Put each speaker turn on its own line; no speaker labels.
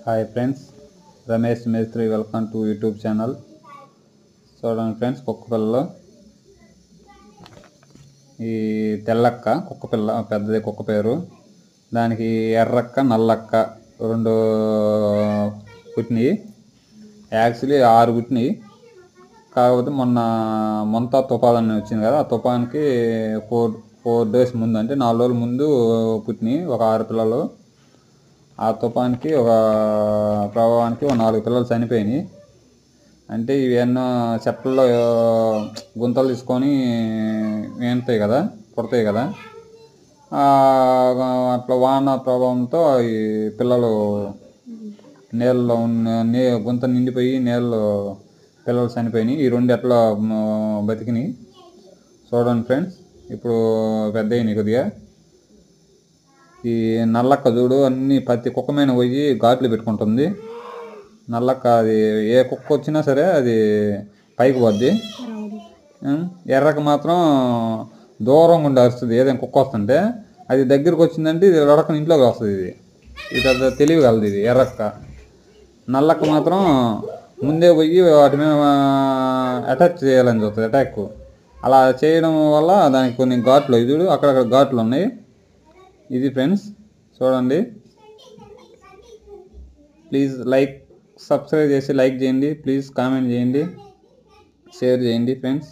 Hi friends, Ramesh మేస్త్రి welcome to YouTube channel. చూడండి friends, కుక్క పిల్లలు. ఈ తెల్లక్క కుక్క పిల్ల, పెద్దది కుక్క పేరు. దానికి ఎర్రక్క నల్లక్క రెండు పుట్టినాయి. యాక్చువల్లీ 6 పుట్టినాయి. కాకపోతే మొన్న తుఫాన్ వచ్చింది కదా, ఆ తుఫాన్కి 4 days ముందు, అంటే 4 రోజుల ముందు పుట్టినాయి ఒక 6 పిల్లలు. ఆ తుఫాన్కి ఒక ప్రభావానికి 4 పిల్లలు చనిపోయినాయి. అంటే ఇవి ఎన్నో చెట్లలో గుంతలు తీసుకొని వేంతాయి కదా, పుడతాయి కదా. అట్లా వాన ప్రభావంతో ఈ పిల్లలు నీళ్ళలో గుంత నిండిపోయి నీళ్ళు పిల్లలు చనిపోయినాయి. ఈ 2 ఎట్లా బతికినాయి చూడండి ఫ్రెండ్స్. ఇప్పుడు పెద్ద అయినాయి కొద్దిగా. ఈ నల్లక్క చూడు, అన్ని ప్రతి కుక్క మీద పోయి ఘాట్లు పెట్టుకుంటుంది. నల్లక్క అది ఏ కుక్క వచ్చినా సరే అది పైకి పోద్ది. ఎర్రక మాత్రం దూరంగా ఉండి అరుస్తుంది. ఏదైనా కుక్క వస్తుంటే అది దగ్గరికి వచ్చిందంటే ఇది రడకని ఇంట్లోకి వస్తుంది. ఇది పెద్ద తెలివి కలదు ఇది ఎర్రక్క. నల్లక్క మాత్రం ముందే పోయి వాటి మీద అటాక్ చేయాలని చూస్తుంది, అటాక్. అలా చేయడం వల్ల దానికి కొన్ని ఘాట్లు, ఇది అక్కడక్కడ ఘాట్లు ఉన్నాయి. ఇది ఫ్రెండ్స్ చూడండి. ప్లీజ్ సబ్స్క్రైబ్ చేసి లైక్ చేయండి, ప్లీజ్ కామెంట్ చేయండి, షేర్ చేయండి ఫ్రెండ్స్.